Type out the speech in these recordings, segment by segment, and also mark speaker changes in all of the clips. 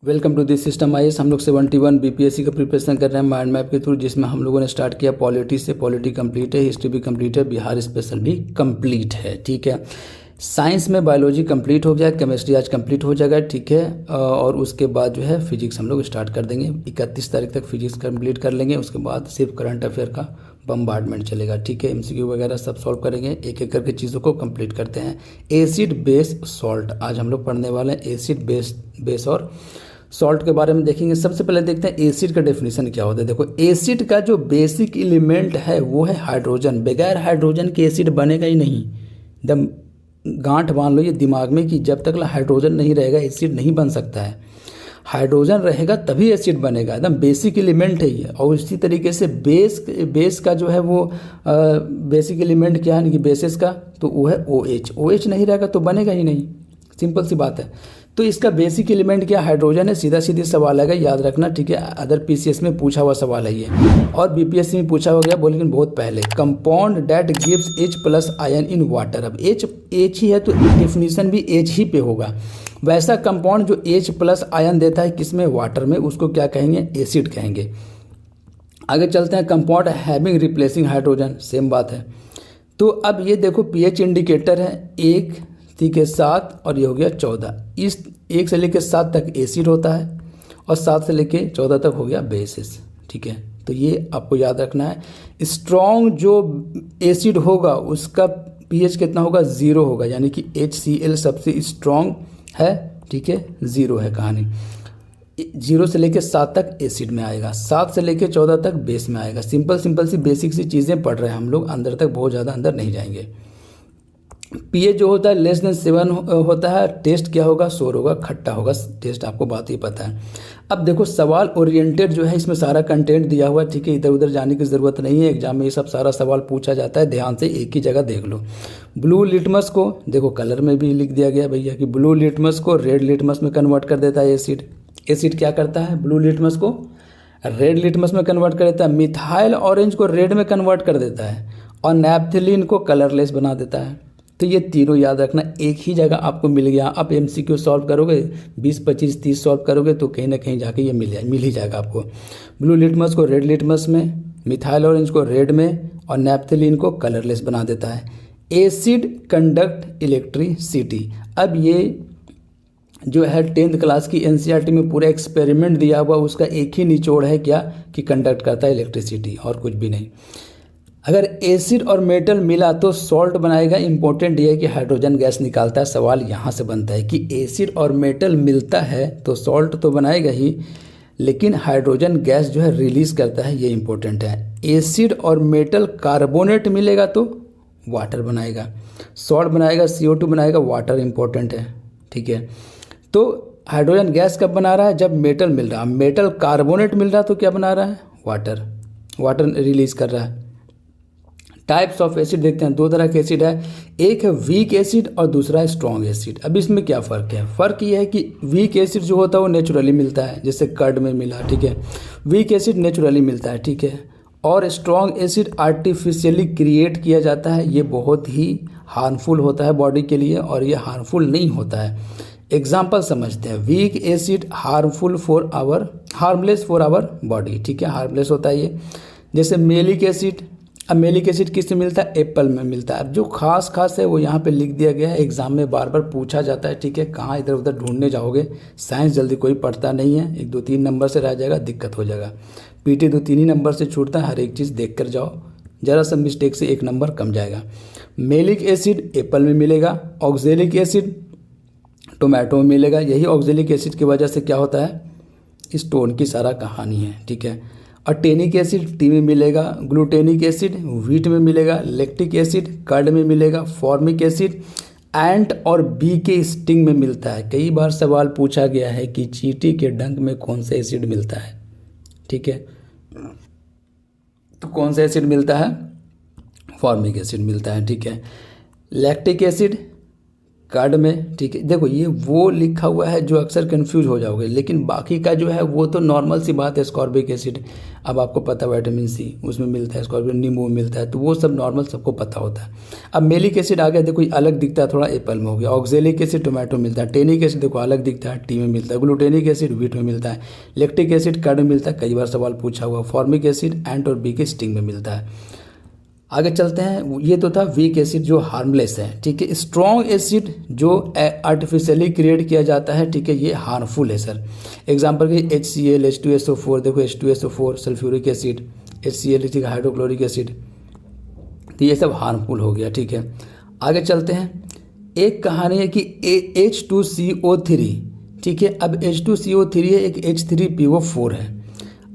Speaker 1: Welcome to this system IAS. हम लोग 71 BPSC का प्रिपरेशन कर रहे हैं माइंड मैप के थ्रू, जिसमें हम लोगों ने स्टार्ट किया पॉलिटी से। पॉलिटी कंप्लीट है, हिस्ट्री भी कंप्लीट है, बिहार स्पेशल भी कंप्लीट है। ठीक है, साइंस में बायोलॉजी कंप्लीट हो गया, केमिस्ट्री आज कंप्लीट हो जाएगा। ठीक है, और उसके बाद जो है फिजिक्स हम लोग स्टार्ट कर देंगे। 31 तारीख तक फिजिक्स कंप्लीट कर लेंगे। उसके बाद सिर्फ करंट अफेयर का बम्बार्डमेंट चलेगा। ठीक है, एमसीक्यू वगैरह सब सॉल्व करेंगे, एक एक करके चीज़ों को कंप्लीट करते हैं। एसिड बेस सॉल्ट आज हम लोग पढ़ने वाले हैं। एसिड बेस और सॉल्ट के बारे में देखेंगे। सबसे पहले देखते हैं एसिड का डेफिनेशन क्या होता है। देखो, एसिड का जो बेसिक एलिमेंट है वो है हाइड्रोजन। बगैर हाइड्रोजन के एसिड बनेगा ही नहीं। एकदम गांठ बांध लो ये दिमाग में कि जब तक हाइड्रोजन नहीं रहेगा एसिड नहीं बन सकता है। हाइड्रोजन रहेगा तभी एसिड बनेगा, एकदम बेसिक एलिमेंट है ये। और इसी तरीके से बेस का जो है वो बेसिक एलिमेंट क्या है कि बेसिस का, तो वो है OH। OH नहीं रहेगा तो बनेगा ही नहीं, सिंपल सी बात है। तो इसका बेसिक एलिमेंट क्या हाइड्रोजन है। सीधा सीधी सवाल आएगा, याद रखना। ठीक है, अदर पीसीएस में पूछा हुआ सवाल है ये, और बीपीएससी में पूछा हो गया बोले, लेकिन बहुत पहले। Compound that gives H+ ion in water. अब H ही है तो डेफिनेशन भी H ही पे होगा। वैसा कंपाउंड जो H+ आयन देता है किसमें, वाटर में, उसको क्या कहेंगे, एसिड कहेंगे। आगे चलते हैं, compound having replacing hydrogen, same बात है। तो अब ये देखो पीएच इंडिकेटर है 1, ठीक है 7, और ये हो गया 14। इस 1 से लेकर 7 तक एसिड होता है और 7 से लेकर 14 तक हो गया बेसिस। ठीक है, तो ये आपको याद रखना है। स्ट्रॉन्ग जो एसिड होगा उसका पीएच कितना होगा, 0 होगा, यानी कि HCl सबसे स्ट्रॉन्ग है। ठीक है, 0 है कहानी। 0 से लेकर 7 तक एसिड में आएगा, 7 से लेकर 14 तक बेस में आएगा। सिंपल सी बेसिक सी चीज़ें पढ़ रहे हैं हम लोग, अंदर तक बहुत ज़्यादा अंदर नहीं जाएंगे। पीएच जो होता है <7 होता है। टेस्ट क्या होगा, सोर होगा, खट्टा होगा टेस्ट, आपको बात ही पता है। अब देखो सवाल ओरिएंटेड जो है, इसमें सारा कंटेंट दिया हुआ है। ठीक है, इधर उधर जाने की ज़रूरत नहीं है, एग्जाम में ये सब सारा सवाल पूछा जाता है। ध्यान से एक ही जगह देख लो। ब्लू लिटमस को देखो कलर में भी लिख दिया गया भैया कि ब्लू लिटमस को रेड लिटमस में कन्वर्ट कर देता है एसिड। एसिड क्या करता है, ब्लू लिटमस को रेड लिटमस में कन्वर्ट कर देता है। मिथाइल ऑरेंज को रेड में कन्वर्ट कर देता है, और नैप्थलीन को कलरलेस बना देता है। तो ये तीनों याद रखना, एक ही जगह आपको मिल गया। आप एमसीक्यू सॉल्व करोगे 20, 25, 30 सॉल्व करोगे तो कहीं ना कहीं जाके ये मिल ही जाएगा आपको। ब्लू लिटमस को रेड लिटमस में, मिथाइल ऑरेंज को रेड में, और नैप्थलीन को कलरलेस बना देता है। Acid conduct electricity. अब ये जो है 10th क्लास की एनसीईआरटी में पूरा एक्सपेरिमेंट दिया हुआ, उसका एक ही निचोड़ है क्या, कि कंडक्ट करता है इलेक्ट्रिसिटी, और कुछ भी नहीं। अगर एसिड और मेटल मिला तो सॉल्ट बनाएगा। इंपॉर्टेंट ये है कि हाइड्रोजन गैस निकालता है। सवाल यहाँ से बनता है कि एसिड और मेटल मिलता है तो सॉल्ट तो बनाएगा ही, लेकिन हाइड्रोजन गैस जो है रिलीज करता है, ये इंपॉर्टेंट है। एसिड और मेटल कार्बोनेट मिलेगा तो वाटर बनाएगा, सॉल्ट बनाएगा, CO2 बनाएगा, वाटर इंपॉर्टेंट है। ठीक है, तो हाइड्रोजन गैस कब बना रहा है, जब मेटल मिल रहा है। मेटल कार्बोनेट मिल रहा है तो क्या बना रहा है, वाटर रिलीज कर रहा है। टाइप्स ऑफ एसिड देखते हैं, 2 तरह के एसिड है, एक है वीक एसिड और दूसरा है स्ट्रॉन्ग एसिड। अब इसमें क्या फ़र्क है, फ़र्क ये है कि वीक एसिड जो होता है वो नेचुरली मिलता है, जैसे कर्ड में मिला। ठीक है, वीक एसिड नेचुरली मिलता है। ठीक है, और स्ट्रॉन्ग एसिड आर्टिफिशियली क्रिएट किया जाता है। ये बहुत ही हार्मफुल होता है बॉडी के लिए, और ये हार्मफुल नहीं होता है। एग्जाम्पल समझते हैं, weak acid harmless for our body. ठीक है, हार्मलेस होता है ये। जैसे मेलिक एसिड। अब मेलिक एसिड किससे मिलता है, एप्पल में मिलता है। अब जो खास है वो यहाँ पे लिख दिया गया है, एग्जाम में बार बार पूछा जाता है। ठीक है, कहाँ इधर उधर ढूंढने जाओगे, साइंस जल्दी कोई पढ़ता नहीं है, 1, 2, 3 नंबर से रह जाएगा, दिक्कत हो जाएगा। पीटी 2-3 ही नंबर से छूटता है, हर एक चीज़ देख कर जाओ, जरा सा मिस्टेक से 1 नंबर कम जाएगा। मेलिक एसिड एप्पल में मिलेगा, ऑक्जेलिक एसिड टोमेटो में मिलेगा। यही ऑक्जेलिक एसिड की वजह से क्या होता है, स्टोन की सारा कहानी है। ठीक है, और टेनिक एसिड टी में मिलेगा, ग्लूटेनिक एसिड व्हीट में मिलेगा, लैक्टिक एसिड कर्ड में मिलेगा, फॉर्मिक एसिड एंट और बी के स्टिंग में मिलता है। कई बार सवाल पूछा गया है कि चींटी के डंक में कौन सा एसिड मिलता है। ठीक है, तो कौन सा एसिड मिलता है, फॉर्मिक एसिड मिलता है। ठीक है, लैक्टिक एसिड कार्ड में, ठीक है। देखो ये वो लिखा हुआ है जो अक्सर कंफ्यूज हो जाओगे, लेकिन बाकी का जो है वो तो नॉर्मल सी बात है। स्कॉर्बिक एसिड, अब आपको पता है विटामिन सी उसमें मिलता है, स्कॉर्बिक नींबू में मिलता है, तो वो सब नॉर्मल सबको पता होता है। अब मेलिक एसिड आ गया, देखो अलग दिखता है थोड़ा, एप्पल में हो गया। ऑक्जेलिक एसिड टोमेटो मिलता है। टेनिक एसिड देखो अलग दिखता है, टी में मिलता है। ग्लूटेनिक एसिड व्हीट में मिलता है। लैक्टिक एसिड कर्ड में मिलता है, कई बार सवाल पूछा हुआ। फॉर्मिक एसिड एंट और बी के स्टिंग में मिलता है। आगे चलते हैं, ये तो था वीक एसिड जो हार्मलेस है, ठीक है। स्ट्रॉन्ग एसिड जो आर्टिफिशियली क्रिएट किया जाता है, ठीक है, ये हार्मफुल है सर। एग्जांपल के HCl, H2SO4, देखो H2SO4 सल्फ्यूरिक एसिड, HCl ठीक है हाइड्रोक्लोरिक एसिड, तो ये सब हार्मफुल हो गया, ठीक है। आगे चलते हैं, एक कहानी है कि H2CO3, ठीक है। अब H2CO3 है, एक H3PO4 है।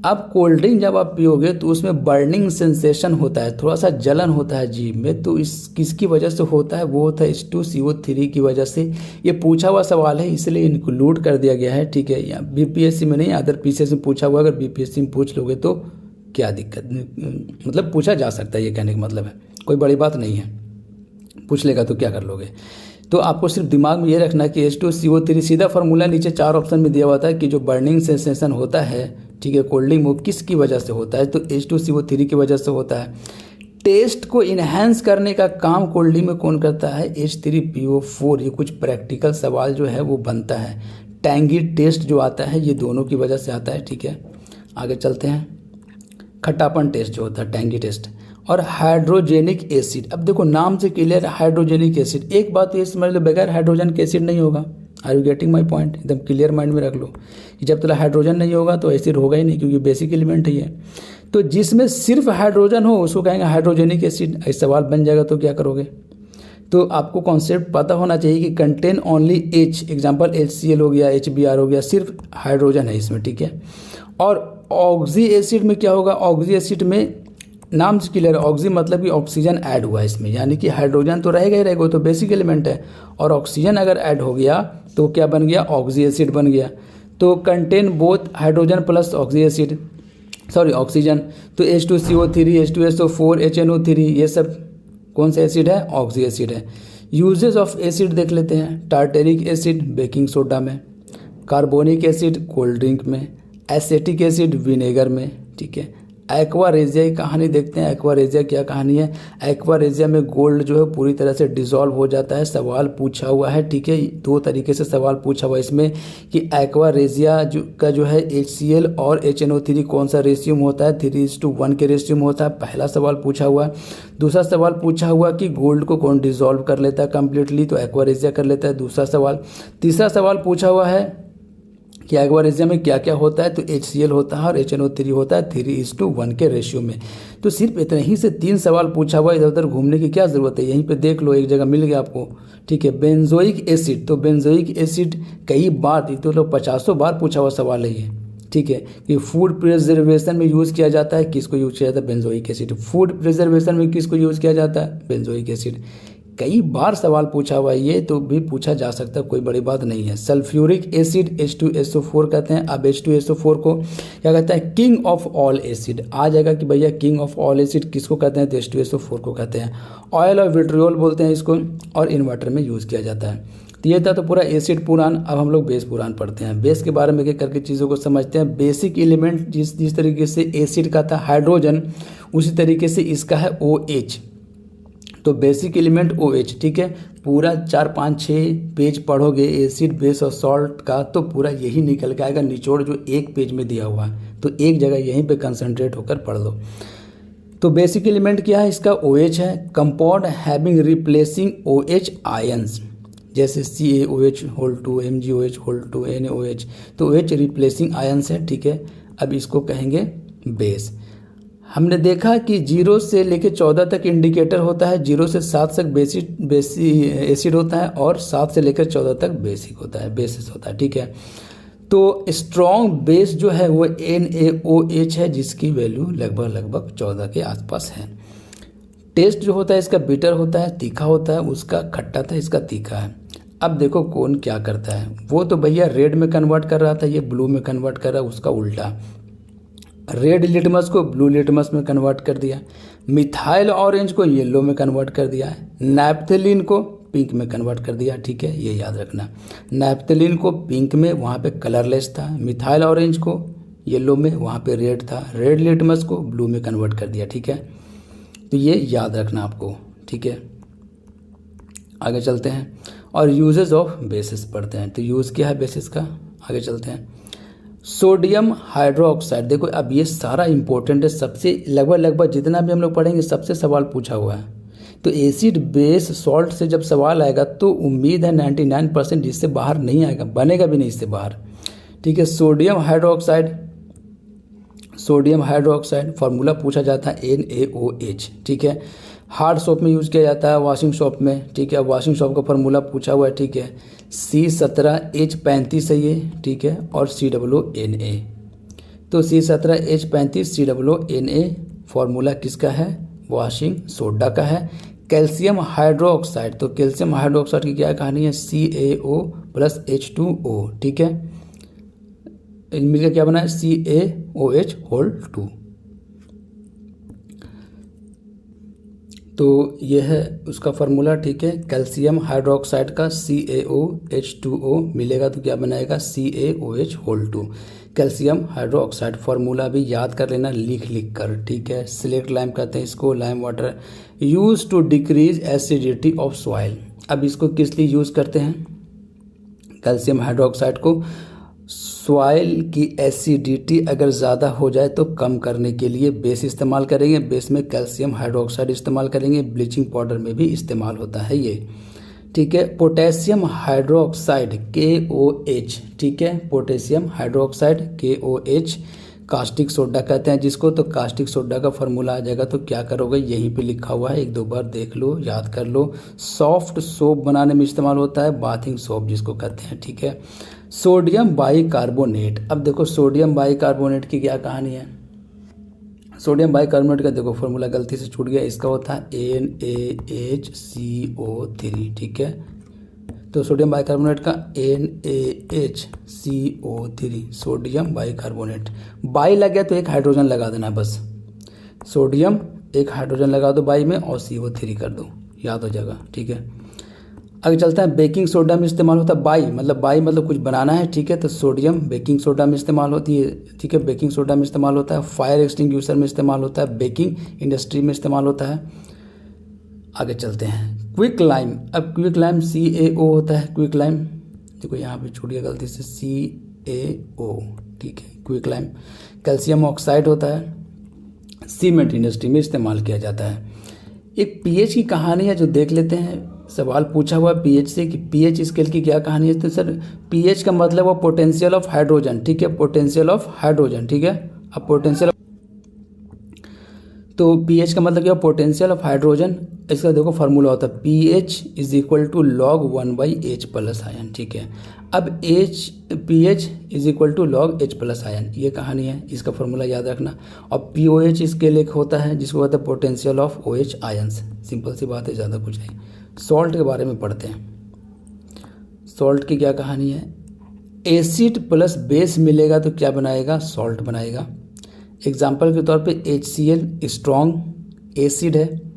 Speaker 1: अब कोल्ड ड्रिंक जब आप पियोगे तो उसमें बर्निंग सेंसेशन होता है, थोड़ा सा जलन होता है जीभ में, तो इस किसकी वजह से होता है? वो होता है H2CO3 की वजह से। ये पूछा हुआ सवाल है इसलिए इंक्लूड कर दिया गया है, ठीक है। या BPSC में नहीं, अदर PCS में पूछा हुआ, अगर BPSC में पूछ लोगे तो क्या दिक्कत, मतलब पूछा जा सकता है, ये कहने का मतलब है, कोई बड़ी बात नहीं है। पूछ लेगा तो क्या कर लोगे। तो आपको सिर्फ दिमाग में ये रखना है कि H2CO3 सीधा फार्मूला नीचे 4 ऑप्शन में दिया हुआ था कि जो बर्निंग सेंसेशन होता है, ठीक है, कोल्ड ड्रिंक वो किसकी वजह से होता है? तो H2CO3 की वजह से होता है। टेस्ट को इन्हेंस करने का काम कोल्ड ड्रिंक में कौन करता है? H3PO4। ये कुछ प्रैक्टिकल सवाल जो है वो बनता है। टैंगी टेस्ट जो आता है ये दोनों की वजह से आता है, ठीक है। आगे चलते हैं, खट्टापन टेस्ट जो होता है, टैंगी टेस्ट। और हाइड्रोजेनिक एसिड, अब देखो नाम से क्लियर, हाइड्रोजेनिक एसिड। एक बात ये समझ लो, बगैर हाइड्रोजन के एसिड नहीं होगा। Are you getting my point? एकदम क्लियर माइंड में रख लो कि जब तक हाइड्रोजन नहीं होगा तो एसिड होगा ही नहीं, क्योंकि बेसिक एलिमेंट है ये। तो जिसमें सिर्फ हाइड्रोजन हो उसको कहेंगे हाइड्रोजेनिक एसिड। ऐसा सवाल बन जाएगा तो क्या करोगे? तो आपको कॉन्सेप्ट पता होना चाहिए कि contain only H, example HCl हो गया, HBr हो गया, सिर्फ हाइड्रोजन है इसमें, ठीक है। और ऑक्सी एसिड में क्या होगा? ऑक्सी एसिड में नाम से क्लियर, ऑक्सी मतलब कि ऑक्सीजन ऐड हुआ है इसमें, यानी कि हाइड्रोजन तो रहेगा ही रहेगा, तो बेसिक एलिमेंट है, और ऑक्सीजन अगर ऐड हो गया तो क्या बन गया? ऑक्सी एसिड बन गया। तो contain both hydrogen plus oxy acid, sorry oxygen. तो H2CO3, H2SO4, HNO3, ये सब कौन सा एसिड है? ऑक्सी एसिड है। यूजेज ऑफ एसिड देख लेते हैं। टार्टेरिक एसिड बेकिंग सोडा में, कार्बोनिक एसिड कोल्ड ड्रिंक में, एसेटिक एसिड विनेगर में, ठीक है। एक्वारेजिया की कहानी देखते हैं। एक्वारेजिया क्या कहानी है? एक्वारेजिया में गोल्ड जो है पूरी तरह से डिसॉल्व हो जाता है। सवाल पूछा हुआ है, ठीक है, 2 तरीके से सवाल पूछा हुआ है इसमें कि एक्वारेजिया जो है HCl और HNO3 कौन सा रेशियो में होता है? 3:1 के रेशियो में होता है। पहला सवाल पूछा हुआ। दूसरा सवाल पूछा हुआ कि गोल्ड को कौन डिसॉल्व कर लेता है कम्प्लीटली? तो एक्वारेजिया कर लेता है, दूसरा सवाल। तीसरा सवाल पूछा हुआ है कि एक्वारेजिया में क्या क्या होता है? तो HCl होता है और HNO3 होता है 3:1 के रेशियो में। तो सिर्फ इतने ही से 3 सवाल पूछा हुआ, इधर उधर घूमने की क्या ज़रूरत है, यहीं पे देख लो, एक जगह मिल गया आपको, ठीक है। बेंजोइक एसिड, तो बेंजोइक एसिड कई बार, तो लोग 50 बार पूछा हुआ सवाल है ये, ठीक है, कि फूड प्रिजर्वेशन में यूज़ किया जाता है, किसको यूज़ किया जाता है? Benzoic acid. फूड प्रिजर्वेशन में किसको यूज़ किया जाता है? Benzoic acid. कई बार सवाल पूछा हुआ है ये, तो भी पूछा जा सकता है, कोई बड़ी बात नहीं है। सल्फ्यूरिक एसिड H2SO4 कहते हैं। अब H2SO4 को क्या कहते हैं? King of all acid. आ जाएगा कि भैया किंग ऑफ ऑल एसिड किसको कहते हैं? तो H2SO4 को कहते हैं। ऑयल और विट्रियोल बोलते हैं इसको, और इन्वर्टर में यूज़ किया जाता है। तो ये था तो पूरा एसिड पुराण। अब हम लोग बेस पुराण पढ़ते हैं। बेस के बारे में एक करके चीज़ों को समझते हैं। बेसिक एलिमेंट जिस तरीके से एसिड का था हाइड्रोजन, उसी तरीके से इसका है OH। तो बेसिक एलिमेंट OH, ठीक है। पूरा 4, 5, 6 पेज पढ़ोगे एसिड, बेस और सॉल्ट का, तो पूरा यही निकल के आएगा, निचोड़ जो एक पेज में दिया हुआ है। तो एक जगह यहीं पे कंसंट्रेट होकर पढ़ लो। तो बेसिक एलिमेंट क्या है? इसका OH है। Compound having replacing OH ions, जैसे CaOH2, MgOH2, NaOH, तो OH रिप्लेसिंग आयंस है, ठीक है। अब इसको कहेंगे बेस। हमने देखा कि 0 से लेकर 14 तक इंडिकेटर होता है, 0 से 7 तक बेसिक एसिड होता है, और 7 से लेकर 14 तक बेसिक होता है, बेसिस होता है, ठीक है। तो स्ट्रॉन्ग बेस जो है वो NaOH है, जिसकी वैल्यू लगभग 14 के आसपास है। टेस्ट जो होता है इसका बिटर होता है, तीखा होता है, उसका खट्टा था, इसका तीखा है। अब देखो कौन क्या करता है, वो तो भैया रेड में कन्वर्ट कर रहा था, ये ब्लू में कन्वर्ट कर रहा है, उसका उल्टा। रेड लिटमस को ब्लू लिटमस में कन्वर्ट कर दिया, मिथाइल ऑरेंज को येलो में कन्वर्ट कर दिया है, नैप्थेलिन को पिंक में कन्वर्ट कर दिया, ठीक है, ये याद रखना। नैप्थलीन को पिंक में, वहाँ पे कलरलेस था। मिथाइल ऑरेंज को येलो में, वहाँ पे रेड था। रेड लिटमस को ब्लू में कन्वर्ट कर दिया, ठीक है। तो ये याद रखना आपको, ठीक है। आगे चलते हैं और यूजेस ऑफ बेसिस पढ़ते हैं। तो यूज़ क्या है बेसिस का, आगे चलते हैं। सोडियम हाइड्रोक्साइड, देखो अब ये सारा इंपॉर्टेंट है, सबसे लगभग जितना भी हम लोग पढ़ेंगे सबसे सवाल पूछा हुआ है। तो एसिड बेस सॉल्ट से जब सवाल आएगा तो उम्मीद है 99% इससे बाहर नहीं आएगा, बनेगा भी नहीं इससे बाहर, ठीक है। सोडियम हाइड्रोक्साइड फार्मूला पूछा जाता है NaOH, ठीक है। हार्ड सोप में यूज़ किया जाता है, वॉशिंग सोप में, ठीक है। वॉशिंग सोप का फार्मूला पूछा हुआ है, ठीक है। C17H35 है ये, ठीक है, और COONA। तो C17H35 COONA फार्मूला किसका है, वॉशिंग सोडा का है। कैल्शियम हाइड्रोक्साइड, तो कैल्शियम हाइड्रोक्साइड की क्या कहानी है, CaO+H2O, ठीक है। मिलकर क्या बना है, CaOH2। तो यह है उसका फार्मूला, ठीक है। कैल्शियम हाइड्रोक्साइड का CaOH2O मिलेगा तो क्या बनाएगा, CaOH2। कैल्शियम हाइड्रोक्साइड फार्मूला भी याद कर लेना लिख कर, ठीक है। सिलेक्ट लाइम कहते हैं इसको, lime water use to decrease acidity of soil. अब इसको किस लिए यूज़ करते हैं, कैल्शियम हाइड्रोक्साइड को सॉइल की एसिडिटी अगर ज़्यादा हो जाए तो कम करने के लिए बेस इस्तेमाल करेंगे। बेस में कैल्शियम हाइड्रोक्साइड इस्तेमाल करेंगे, ब्लीचिंग पाउडर में भी इस्तेमाल होता है ये, ठीक है। पोटेशियम हाइड्रोक्साइड KOH, ठीक है। Potassium hydroxide KOH caustic soda कहते हैं जिसको। तो कास्टिक सोडा का फार्मूला आ जाएगा तो क्या करोगे, यहीं पे लिखा हुआ है, एक दो बार देख लो, याद कर लो। सॉफ्ट सोप बनाने में इस्तेमाल होता है, बाथिंग सोप जिसको कहते हैं, ठीक है। सोडियम बाइकार्बोनेट, अब देखो सोडियम बाइकार्बोनेट की क्या कहानी है। सोडियम बाइकार्बोनेट का देखो फार्मूला गलती से छूट गया, इसका होता है NaHCO3, ठीक है। तो सोडियम बाइकार्बोनेट का NaHCO3, सोडियम बाइकार्बोनेट। बाई लग गया तो एक हाइड्रोजन लगा देना बस, सोडियम एक हाइड्रोजन लगा दो बाई में और CO3 कर दो, याद हो जाएगा, ठीक है। आगे चलते हैं। बेकिंग सोडा में इस्तेमाल होता है, बाई मतलब कुछ बनाना है, ठीक है। तो सोडियम बेकिंग सोडा में इस्तेमाल होती है, ठीक है। बेकिंग सोडा में इस्तेमाल होता है, फायर एक्सटिंग्विशर में इस्तेमाल होता है, बेकिंग इंडस्ट्री में इस्तेमाल होता है। आगे चलते हैं। क्विक लाइम, अब क्विक लाइम CaO होता है, क्विक लाइम देखो यहाँ पे छूट गया गलती से, CaO, ठीक है। क्विक लाइम कैल्शियम ऑक्साइड होता है, सीमेंट इंडस्ट्री में इस्तेमाल किया जाता है। एक pH की कहानी है जो देख लेते हैं, सवाल पूछा हुआ pH से कि pH स्केल की क्या कहानी है। तो सर pH का मतलब है पोटेंशियल ऑफ हाइड्रोजन, ठीक है, पोटेंशियल ऑफ हाइड्रोजन, ठीक है। अब पोटेंशियल, तो pH का मतलब क्या, पोटेंशियल ऑफ हाइड्रोजन। इसका देखो फार्मूला होता है pH = log 1/H plus ion, ठीक है। अब pH = log H plus ion, ये कहानी है, इसका फार्मूला याद रखना। और POH स्केल एक होता है जिसको कहते हैं potential of OH ions, simple सी बात है, ज़्यादा कुछ नहीं। सॉल्ट के बारे में पढ़ते हैं। सॉल्ट की क्या कहानी है, एसिड प्लस बेस मिलेगा तो क्या बनाएगा, सॉल्ट बनाएगा। एग्जाम्पल के तौर पे HCl स्ट्रॉन्ग एसिड है,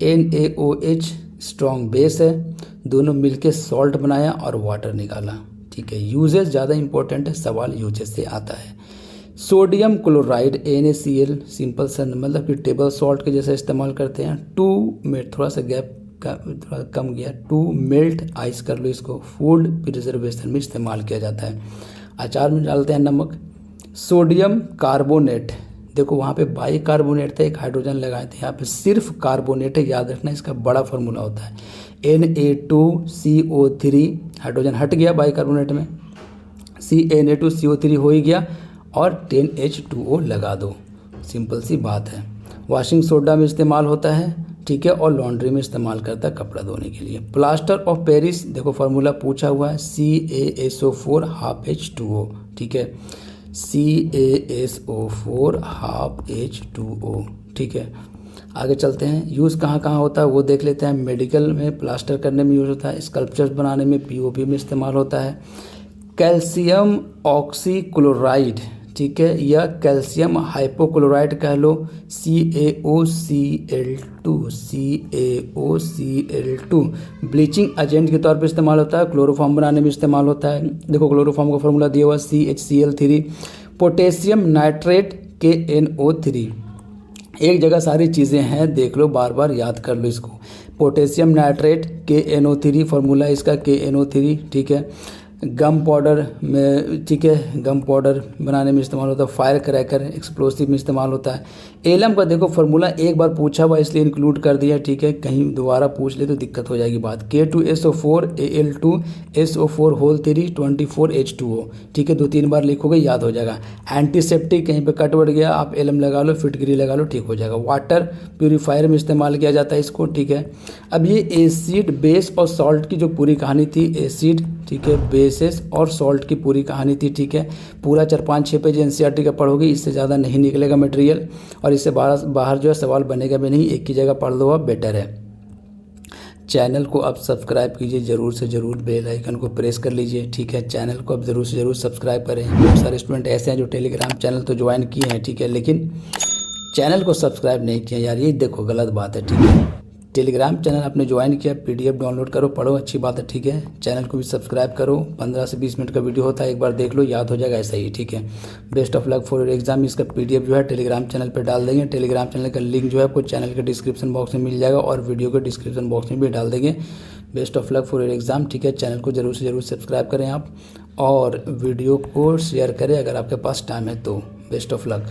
Speaker 1: NaOH स्ट्रॉन्ग बेस है, दोनों मिलके सॉल्ट बनाया और वाटर निकाला, ठीक है। यूजेस ज़्यादा इंपॉर्टेंट है, सवाल यूजेस से आता है। सोडियम क्लोराइड NaCl सिंपल सा मतलब कि टेबल सॉल्ट के जैसा इस्तेमाल करते हैं। टू में थोड़ा सा गैप का थोड़ा कम गया, टू मेल्ट आइस कर लो इसको, फूड प्रिजर्वेशन में इस्तेमाल किया जाता है। अचार में डालते हैं नमक। सोडियम कार्बोनेट, देखो वहाँ पे बाई कार्बोनेट था, एक हाइड्रोजन लगाए थे, यहाँ पे सिर्फ कार्बोनेट है, याद रखना, इसका बड़ा फार्मूला होता है Na2CO3, हाइड्रोजन हट गया बाई कार्बोनेट में, Na2CO3 हो ही गया और 10H2O लगा दो, सिंपल सी बात है। वॉशिंग सोडा में इस्तेमाल होता है, ठीक है, और लॉन्ड्री में इस्तेमाल करता है कपड़ा धोने के लिए। प्लास्टर ऑफ पेरिस, देखो फार्मूला पूछा हुआ है CaSO4 ½ ठीक है, CaSO4 ½ ठीक है। आगे चलते हैं, यूज़ कहाँ कहाँ होता है वो देख लेते हैं। मेडिकल में प्लास्टर करने में यूज़ होता है, स्कल्पचर्स बनाने में, POP में इस्तेमाल होता है। कैल्शियम ऑक्सीक्लोराइड, ठीक है, या कैल्शियम हाइपोक्लोराइड कह लो, CaOCl2, CaOCl2 ब्लीचिंग एजेंट के तौर पे इस्तेमाल होता है, क्लोरोफॉर्म बनाने में इस्तेमाल होता है। देखो क्लोरोफॉर्म का फॉर्मूला दिया हुआ CHCl3। पोटेशियम नाइट्रेट KNO3, एक जगह सारी चीज़ें हैं, देख लो, बार बार याद कर लो इसको। पोटेशियम नाइट्रेट KNO3 फार्मूला इसका KNO3, ठीक है। गम पाउडर में, ठीक है, गम पाउडर बनाने में इस्तेमाल होता है। फायर क्रैकर एक्सप्लोसिव में इस्तेमाल होता है। एलम का देखो फार्मूला एक बार पूछा हुआ इसलिए इंक्लूड कर दिया, ठीक है, कहीं दोबारा पूछ ले तो दिक्कत हो जाएगी बात। K2SO4 Al2SO4 होल 3 24H2O, ठीक है, 2-3 बार लिखोगे याद हो जाएगा। एंटीसेप्टिक कहीं पे कट वट गया आप एलम लगा लो, फिटकरी लगा लो, ठीक हो जाएगा। वाटर प्यूरीफायर में इस्तेमाल किया जाता है इसको, ठीक है। अब ये एसिड बेस और सॉल्ट की जो पूरी कहानी थी, एसिड, ठीक है, बेसेस और सॉल्ट की पूरी कहानी थी, ठीक है। पूरा 4-5-6 पेज NCERT का पढ़ोगे, इससे ज़्यादा नहीं निकलेगा मटेरियल, और इससे बाहर जो है सवाल बनेगा भी नहीं, एक ही जगह पढ़ लो, अब बेटर है। चैनल को अब सब्सक्राइब कीजिए ज़रूर से ज़रूर, बेल आइकन को प्रेस कर लीजिए, ठीक है। चैनल को अब ज़रूर से ज़रूर सब्सक्राइब करें। बहुत सारे स्टूडेंट ऐसे हैं जो टेलीग्राम चैनल तो ज्वाइन किए हैं, ठीक है, लेकिन चैनल को सब्सक्राइब नहीं किया यार, ये देखो गलत बात है, ठीक है। टेलीग्राम चैनल आपने ज्वाइन किया, PDF डाउनलोड करो, पढ़ो, अच्छी बात है, ठीक है। चैनल को भी सब्सक्राइब करो, 15 से 20 मिनट का वीडियो होता है, एक बार देख लो, याद हो जाएगा ऐसा ही, ठीक है। Best of luck for your exam. इसका PDF जो है टेलीग्राम चैनल पर डाल देंगे। टेलीग्राम चैनल का लिंक जो है आपको चैनल के डिस्क्रिप्शन बॉक्स में मिल जाएगा, और वीडियो के डिस्क्रिप्शन बॉक्स में भी डाल देंगे। Best of luck for your exam, ठीक है। चैनल को ज़रूर से ज़रूर सब्सक्राइब करें आप, और वीडियो को शेयर करें अगर आपके पास टाइम है तो। Best of luck.